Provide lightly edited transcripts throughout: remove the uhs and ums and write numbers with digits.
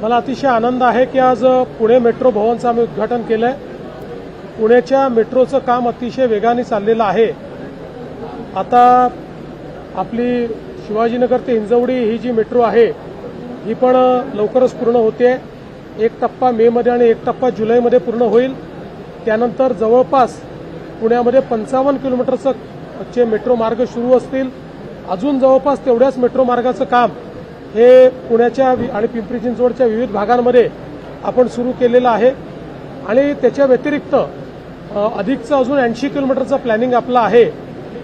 मला अतिशय आनंद आहे की आज पुणे मेट्रो भवनचं आम्ही उद्घाटन केलं आहे. पुण्याच्या मेट्रोचं काम अतिशय वेगाने चाललेलं आहे. आता आपली शिवाजीनगर ते हिंजवडी ही जी मेट्रो आहे ही पण लवकरच पूर्ण होते. एक टप्पा मेमध्ये आणि एक टप्पा जुलैमध्ये पूर्ण होईल. त्यानंतर जवळपास पुण्यामध्ये 55 किलोमीटरचे मेट्रो मार्ग सुरू असतील. अजून जवळपास तेवढ्याच मेट्रो मार्गाचं काम हे पुण्याच्या आणि पिंपरी चिंचवडच्या विविध भागांमध्ये आपण सुरू केलेलं आहे. आणि त्याच्या व्यतिरिक्त अधिकचं अजून 80 किलोमीटरचं प्लॅनिंग आपलं आहे.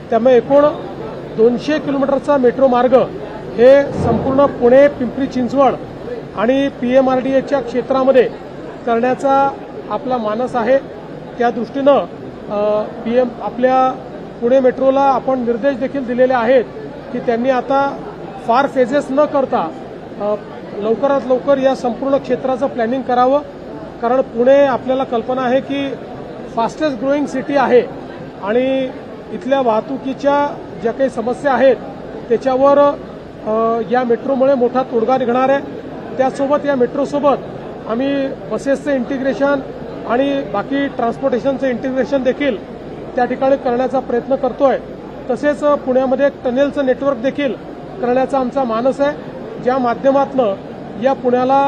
त्यामुळे एकूण 200 किलोमीटरचा मेट्रो मार्ग हे संपूर्ण पुणे, पिंपरी चिंचवड आणि PMRDAच्या क्षेत्रामध्ये करण्याचा आपला मानस आहे. त्या दृष्टीनं आपल्या पुणे मेट्रोला आपण निर्देश देखील दिलेले आहेत की त्यांनी आता फार फेजेस न करता लवकरात लवकर या संपूर्ण क्षेत्राचं प्लॅनिंग करावं. कारण पुणे आपल्याला कल्पना आहे की फास्टेस्ट ग्रोईंग सिटी आहे आणि इथल्या वाहतुकीच्या ज्या काही समस्या आहेत त्याच्यावर या मेट्रोमुळे मोठा तोडगा निघणार आहे. त्यासोबत या मेट्रोसोबत आम्ही बसेसचं इंटिग्रेशन आणि बाकी ट्रान्सपोर्टेशनचं इंटिग्रेशन देखील त्या ठिकाणी करण्याचा प्रयत्न करतोय. तसेच पुण्यामध्ये एक टनेलचं नेटवर्क देखील करण्याचा आमचा मानस आहे, ज्या माध्यमातून या पुण्याला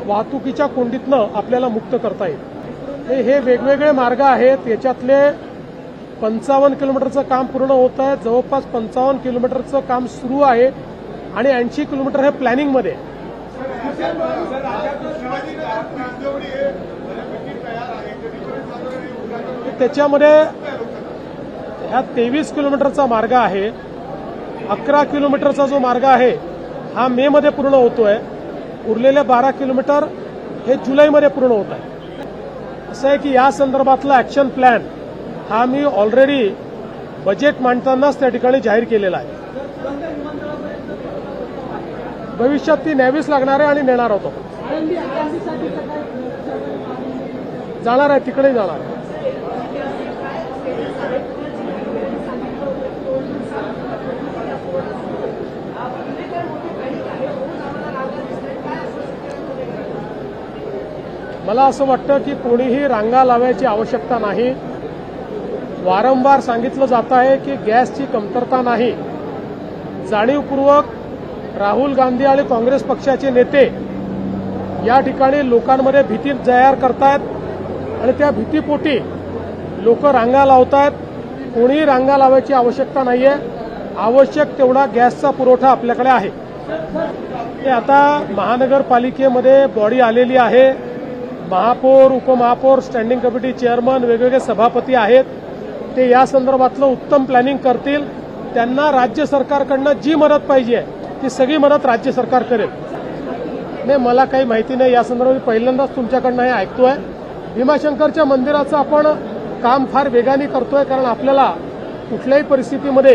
वाहतुकीच्या कोंडीतनं आपल्याला मुक्त करता येईल. हे वेगवेगळे मार्ग आहेत. याच्यातले 55 किलोमीटरचं काम पूर्ण होत आहे. जवळपास 55 किलोमीटरचं काम सुरू आहे आणि 80 किलोमीटर हे प्लॅनिंगमध्ये. त्याच्यामध्ये ह्या 23 किलोमीटरचा मार्ग आहे. 11 किलोमीटरचा जो मार्ग आहे हा मे मध्ये पूर्ण होतोय. उरलेले 12 किलोमीटर हे जुलैमध्ये पूर्ण होत आहे. असं आहे की या संदर्भातला ऍक्शन प्लॅन हा मी ऑलरेडी बजेट मांडतानाच त्या ठिकाणी जाहीर केलेला आहे. भविष्यात ती न्यावीच लागणार आहे आणि नेणार होतो. जाणार आहे, तिकडे जाणार आहे. मला असं वाटतं की कोणीही रांगा लावायची आवश्यकता नाही. वारंवार सांगितलं जात आहे की गॅसची कमतरता नाही. जाणीवपूर्वक राहुल गांधी आणि काँग्रेस पक्षाचे नेते या ठिकाणी लोकांमध्ये भीती तयार करतायत आणि त्या भीतीपोटी लोक रांगा लावतायत. कोणीही रांगा लावायची आवश्यकता नाहीये. आवश्यक तेवढा गॅसचा पुरवठा आपल्याकडे आहे. आता महानगरपालिकेमध्ये बॉडी आलेली आहे. महापौर, उपमहापौर, स्टँडिंग कमिटी चेअरमन, वेगवेगळे सभापती आहेत. ते या संदर्भातलं उत्तम प्लॅनिंग करतील. त्यांना राज्य सरकारकडनं जी मदत पाहिजे ती सगळी मदत राज्य सरकार करेल. नाही, मला काही माहिती नाही या संदर्भात. पहिल्यांदाच तुमच्याकडनं हे ऐकतोय. भीमाशंकरच्या मंदिराचं आपण काम फार वेगाने करतोय, कारण आपल्याला कुठल्याही परिस्थितीमध्ये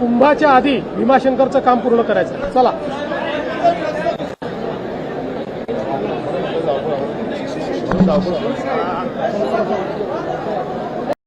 कुंभाच्या आधी भीमाशंकरचं काम पूर्ण करायचं. चला. Bravo.